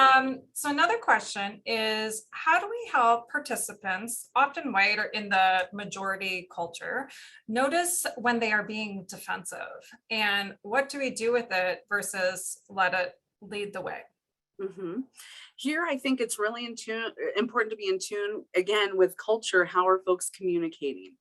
S1: So another question is, how do we help participants, often white or in the majority culture, notice when they are being defensive? And what do we do with it versus let it lead the way?
S2: Here, I think it's really important to be in tune, again, with culture. How are folks communicating?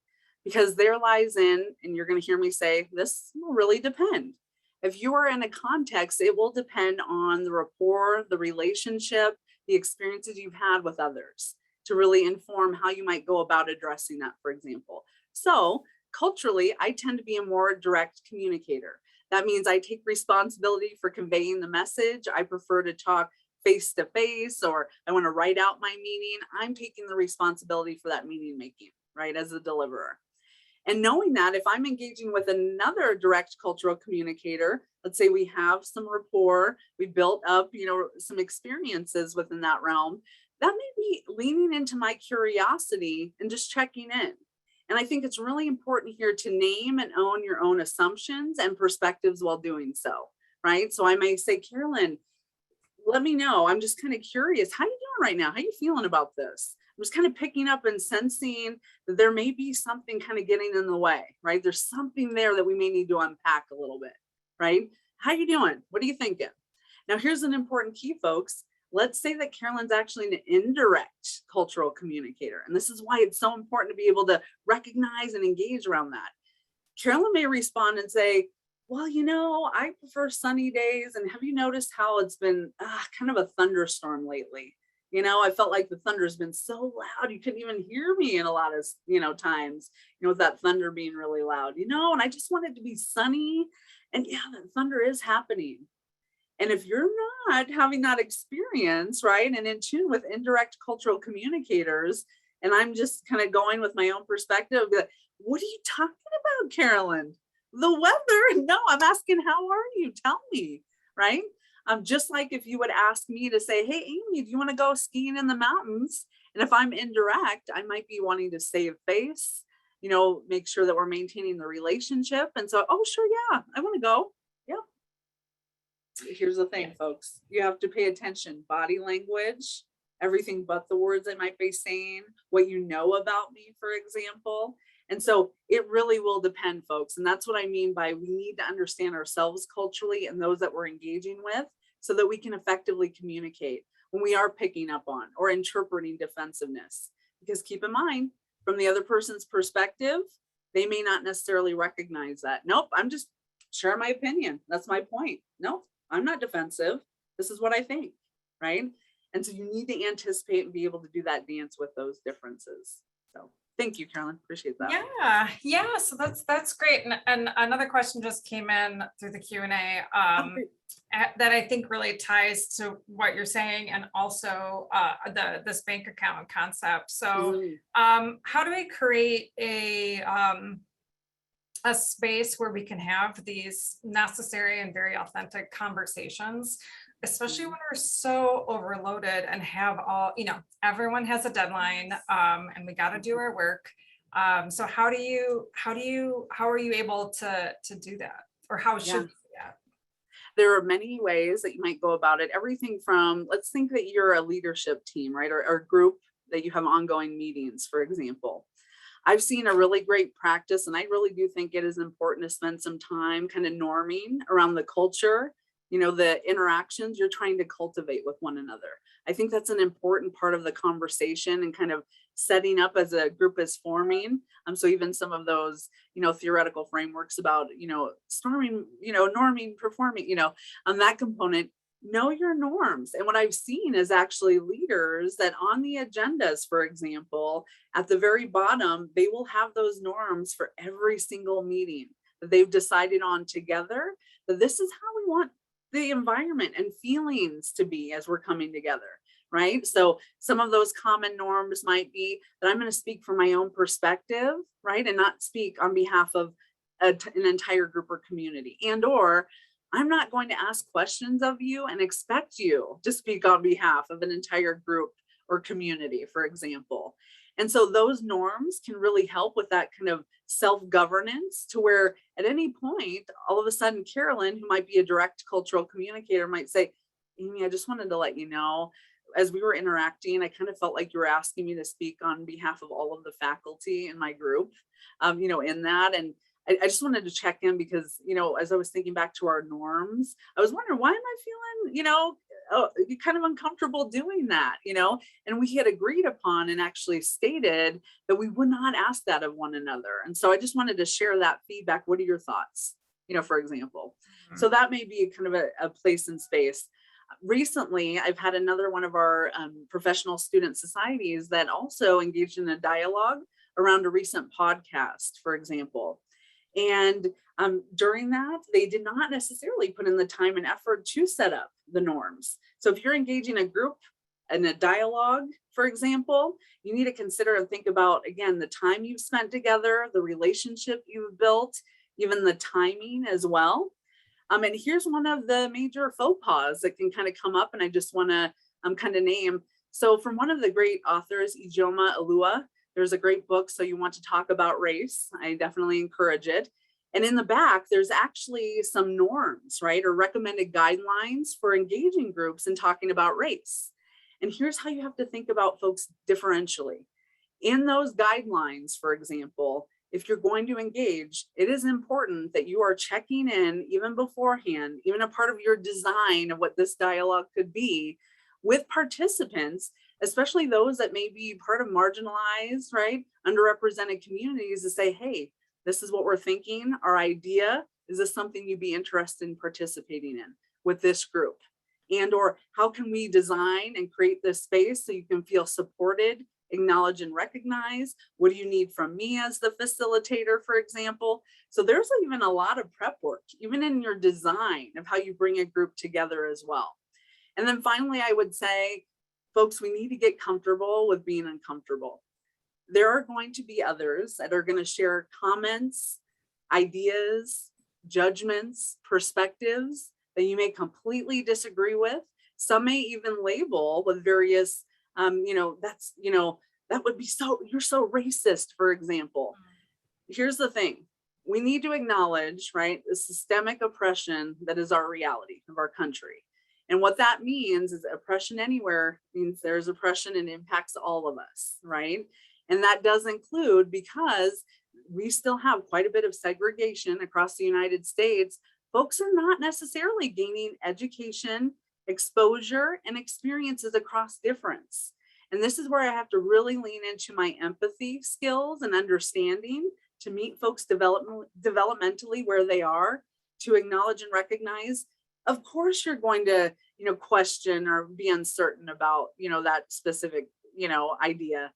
S2: Because there lies in, and you're going to hear me say, this will really depend. If you are in a context, it will depend on the rapport, the relationship, the experiences you've had with others to really inform how you might go about addressing that, for example. So culturally, I tend to be a more direct communicator. That means I take responsibility for conveying the message. I prefer to talk face to face, or I want to write out my meeting. I'm taking the responsibility for that meeting making, right, as a deliverer. And knowing that if I'm engaging with another direct cultural communicator, let's say we have some rapport, we built up, some experiences within that realm, that may be leaning into my curiosity and just checking in. And I think it's really important here to name and own your own assumptions and perspectives while doing so, right? So I may say, Carolyn, let me know. I'm just kind of curious. How you doing right now? How you feeling about this? I'm just kind of picking up and sensing that there may be something kind of getting in the way, right? There's something there that we may need to unpack a little bit, right? How you doing? What are you thinking? Now, here's an important key, folks. Let's say that Carolyn's actually an indirect cultural communicator. And this is why it's so important to be able to recognize and engage around that. Carolyn may respond and say, well, I prefer sunny days. And have you noticed how it's been kind of a thunderstorm lately? I felt like the thunder's been so loud, you couldn't even hear me in a lot of, times, with that thunder being really loud, and I just want it to be sunny. And yeah, that thunder is happening. And if you're not having that experience, right, and in tune with indirect cultural communicators, and I'm just kind of going with my own perspective, like, what are you talking about, Carolyn? The weather? No, I'm asking, how are you? Tell me, right? Just like if you would ask me to say, hey, Amy, do you want to go skiing in the mountains? And if I'm indirect, I might be wanting to save face, make sure that we're maintaining the relationship. And so, oh, sure, yeah, I want to go. Yeah. Here's the thing, folks. You have to pay attention. Body language, everything but the words I might be saying, what you know about me, for example. And so it really will depend, folks. And that's what I mean by we need to understand ourselves culturally and those that we're engaging with so that we can effectively communicate when we are picking up on or interpreting defensiveness. Because keep in mind, from the other person's perspective, they may not necessarily recognize that. Nope, I'm just sharing my opinion. That's my point. Nope, I'm not defensive. This is what I think, right? And so you need to anticipate and be able to do that dance with those differences. So thank you, Carolyn. Appreciate that.
S1: Yeah. So that's great. And another question just came in through the Q&A that I think really ties to what you're saying, and also this bank account concept. So how do we create a space where we can have these necessary and very authentic conversations, especially when we're so overloaded and have all, everyone has a deadline, and we got to do our work. So how are you able to do that, or how should we do that?
S2: There are many ways that you might go about it. Everything from, let's think that you're a leadership team, right? Or a group that you have ongoing meetings, for example. I've seen a really great practice, and I really do think it is important to spend some time kind of norming around the culture, the interactions you're trying to cultivate with one another. I think that's an important part of the conversation and kind of setting up as a group is forming. So even some of those, theoretical frameworks about, storming, norming, performing, on that component, know your norms. And what I've seen is actually leaders that on the agendas, for example, at the very bottom, they will have those norms for every single meeting that they've decided on together, that this is how we want the environment and feelings to be as we're coming together, right? So some of those common norms might be that I'm going to speak from my own perspective, right? And not speak on behalf of an entire group or community, or I'm not going to ask questions of you and expect you to speak on behalf of an entire group or community, for example. And so those norms can really help with that kind of self-governance, to where at any point, all of a sudden, Carolyn, who might be a direct cultural communicator, might say, Amy, I just wanted to let you know, as we were interacting, I kind of felt like you were asking me to speak on behalf of all of the faculty in my group, in that. And I just wanted to check in because, as I was thinking back to our norms, I was wondering, why am I feeling, kind of uncomfortable doing that, and we had agreed upon and actually stated that we would not ask that of one another. And so I just wanted to share that feedback. What are your thoughts, for example? So that may be kind of a place and space. Recently, I've had another one of our professional student societies that also engaged in a dialogue around a recent podcast, for example. And during that, they did not necessarily put in the time and effort to set up the norms. So if you're engaging a group in a dialogue, for example, you need to consider and think about, again, the time you've spent together, the relationship you've built, even the timing as well. And here's one of the major faux pas that can kind of come up, and I just want to kind of name. So from one of the great authors, Ijoma Alua, there's a great book, So You Want to Talk About Race. I definitely encourage it. And in the back, there's actually some norms, right, or recommended guidelines for engaging groups and talking about race. And here's how you have to think about folks differentially. In those guidelines, for example, if you're going to engage, it is important that you are checking in even beforehand, even a part of your design of what this dialogue could be, with participants, especially those that may be part of marginalized, right, underrepresented communities, to say, hey, this is what we're thinking, our idea, is this something you'd be interested in participating in with this group? And or how can we design and create this space so you can feel supported, acknowledge and recognize? What do you need from me as the facilitator, for example? So there's even a lot of prep work, even in your design of how you bring a group together as well. And then finally, I would say, folks, we need to get comfortable with being uncomfortable. There are going to be others that are going to share comments, ideas, judgments, perspectives that you may completely disagree with. Some may even label with various, that would be you're so racist, for example. Here's the thing. We need to acknowledge, right, the systemic oppression that is our reality of our country. And what that means is oppression anywhere means there's oppression and impacts all of us, right? And that does include, because we still have quite a bit of segregation across the United States, folks are not necessarily gaining education, exposure, and experiences across difference. And this is where I have to really lean into my empathy skills and understanding to meet folks developmentally where they are, to acknowledge and recognize. Of course, you're going to, question or be uncertain about, that specific, idea.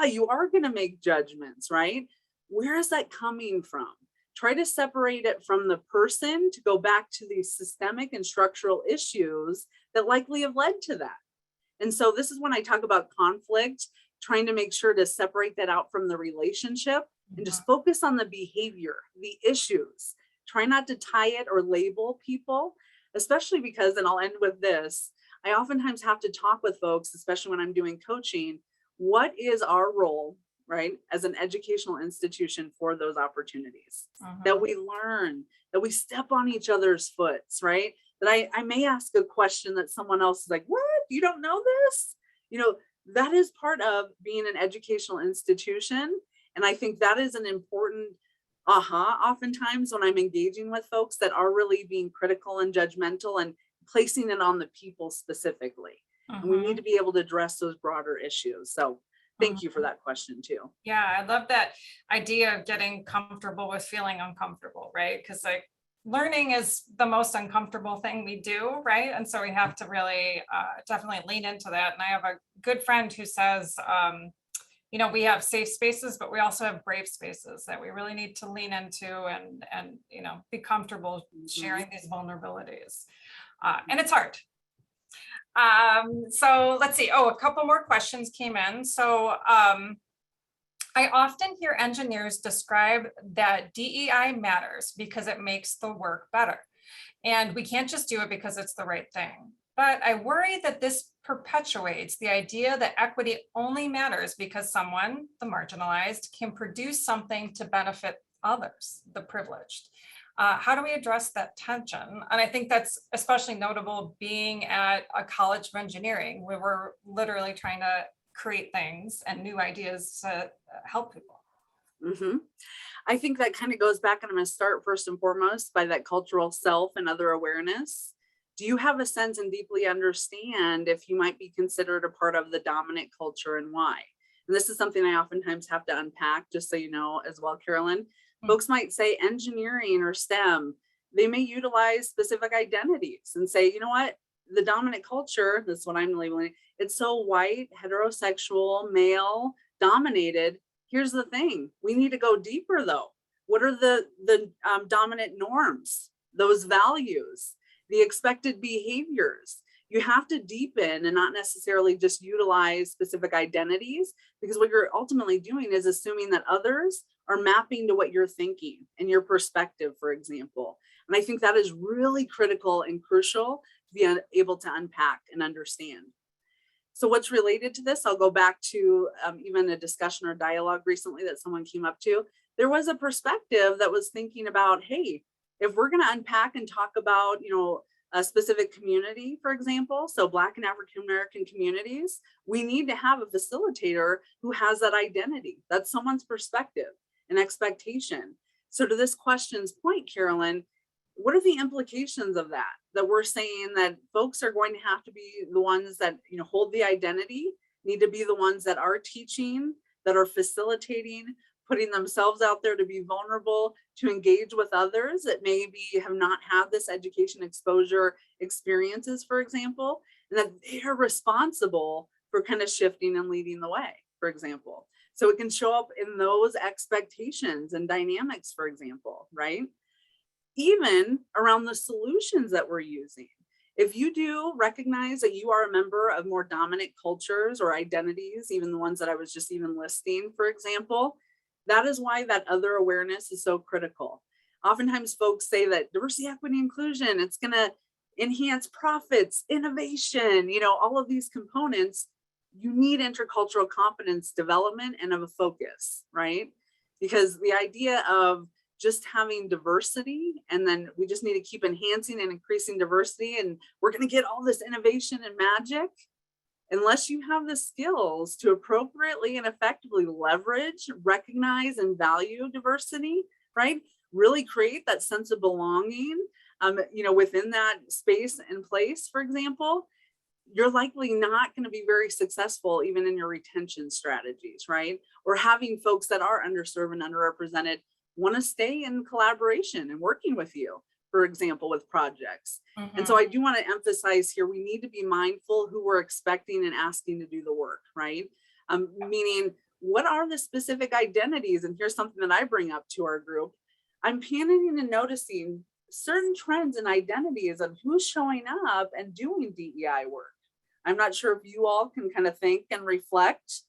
S2: You are going to make judgments, right? Where is that coming from? Try to separate it from the person to go back to the systemic and structural issues that likely have led to that. And so this is when I talk about conflict, trying to make sure to separate that out from the relationship and just focus on the behavior, the issues. Try not to tie it or label people, especially because, and I'll end with this, I oftentimes have to talk with folks, especially when I'm doing coaching, what is our role, right, as an educational institution for those opportunities, that we learn, that we step on each other's foots, right? That I may ask a question that someone else is like, what, you don't know this? That is part of being an educational institution. And I think that is an important oftentimes when I'm engaging with folks that are really being critical and judgmental and placing it on the people specifically. And we need to be able to address those broader issues. So thank you for that question too.
S1: Yeah, I love that idea of getting comfortable with feeling uncomfortable, right? Because learning is the most uncomfortable thing we do, right? And so we have to really definitely lean into that. And I have a good friend who says, we have safe spaces, but we also have brave spaces that we really need to lean into and be comfortable sharing these vulnerabilities. And it's hard. So let's see. A couple more questions came in. So I often hear engineers describe that DEI matters because it makes the work better. And we can't just do it because it's the right thing. But I worry that this perpetuates the idea that equity only matters because someone, the marginalized, can produce something to benefit others, the privileged. How do we address that tension? And I think that's especially notable being at a college of engineering, where we're literally trying to create things and new ideas to help people.
S2: I think that kind of goes back, and I'm going to start first and foremost by that cultural self and other awareness. Do you have a sense and deeply understand if you might be considered a part of the dominant culture and why? And this is something I oftentimes have to unpack, just so you know as well, Carolyn. Folks might say engineering or STEM, they may utilize specific identities and say, you know what, the dominant culture, that's what I'm labeling, it's so white, heterosexual, male dominated. Here's the thing, we need to go deeper though. What are the dominant norms, those values, the expected behaviors? You have to deepen and not necessarily just utilize specific identities, because what you're ultimately doing is assuming that others are mapping to what you're thinking and your perspective, for example. And I think that is really critical and crucial to be able to unpack and understand. So what's related to this, I'll go back to even a discussion or dialogue recently that someone came up to. There was a perspective that was thinking about, hey, if we're going to unpack and talk about, a specific community, for example, so Black and African American communities, we need to have a facilitator who has that identity. That's someone's perspective and expectation. So to this question's point, Carolyn, what are the implications of that? That we're saying that folks are going to have to be the ones that hold the identity, need to be the ones that are teaching, that are facilitating, putting themselves out there to be vulnerable, to engage with others that maybe have not had this education exposure experiences, for example, and that they are responsible for kind of shifting and leading the way, for example. So it can show up in those expectations and dynamics, for example, right? Even around the solutions that we're using. If you do recognize that you are a member of more dominant cultures or identities, even the ones that I was just even listing, for example, that is why that other awareness is so critical. Oftentimes folks say that diversity, equity, inclusion, it's going to enhance profits, innovation, all of these components. You need intercultural competence development and of a focus, right? Because the idea of just having diversity and then we just need to keep enhancing and increasing diversity and we're going to get all this innovation and magic, unless you have the skills to appropriately and effectively leverage, recognize, and value diversity, right? Really create that sense of belonging, within that space and place, for example, you're likely not going to be very successful even in your retention strategies, right? Or having folks that are underserved and underrepresented want to stay in collaboration and working with you, for example, with projects. Mm-hmm. And so I do want to emphasize here, we need to be mindful who we're expecting and asking to do the work, right? Meaning, what are the specific identities? And here's something that I bring up to our group. I'm panning and noticing certain trends and identities of who's showing up and doing DEI work. I'm not sure if you all can kind of think and reflect.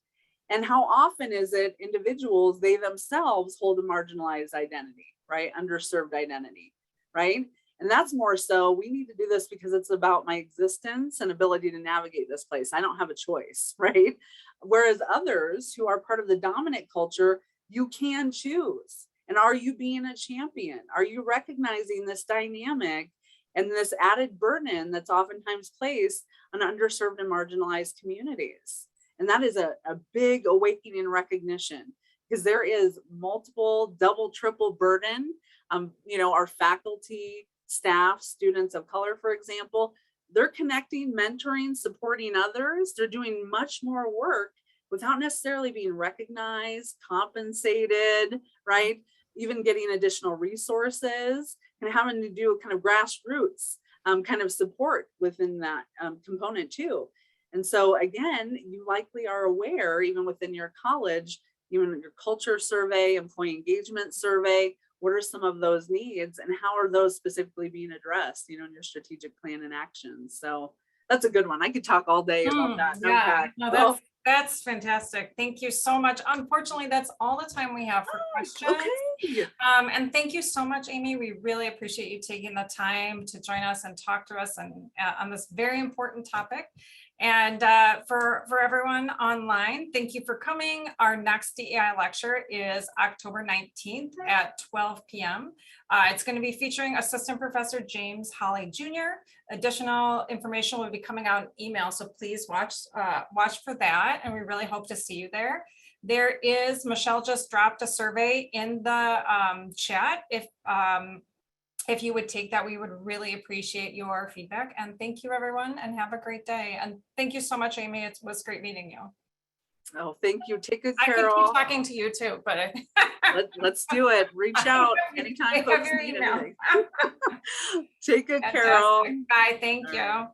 S2: And how often is it individuals, they themselves hold a marginalized identity, right? Underserved identity, right? And that's more so, we need to do this because it's about my existence and ability to navigate this place. I don't have a choice, right? Whereas others who are part of the dominant culture, you can choose. And are you being a champion? Are you recognizing this dynamic and this added burden that's oftentimes placed on underserved and marginalized communities? And that is a big awakening recognition, because there is multiple, double, triple burden. Our faculty, staff, students of color, for example, they're connecting, mentoring, supporting others. They're doing much more work without necessarily being recognized, compensated, right? Even getting additional resources and having to do kind of grassroots kind of support within that component too. And so again, you likely are aware, even within your college, even your culture survey, employee engagement survey, what are some of those needs and how are those specifically being addressed, in your strategic plan and actions? So that's a good one. I could talk all day about that.
S1: Yeah, no, that's fantastic. Thank you so much. Unfortunately, that's all the time we have for questions.
S2: Okay.
S1: And thank you so much, Amy. We really appreciate you taking the time to join us and talk to us and on this very important topic. And for everyone online, thank you for coming. Our next DEI lecture is October 19th at 12 p.m. It's going to be featuring Assistant Professor James Holly Jr. Additional information will be coming out in email, so please watch for that. And we really hope to see you there. Michelle just dropped a survey in the chat. If you would take that, we would really appreciate your feedback. And thank you, everyone, and have a great day. And thank you so much, Amy. It was great meeting you.
S2: Oh, thank you. Take good care.
S1: I could keep talking to you too, but
S2: let's do it. Reach out anytime folks need anything. Take good care.
S1: Bye. Thank you.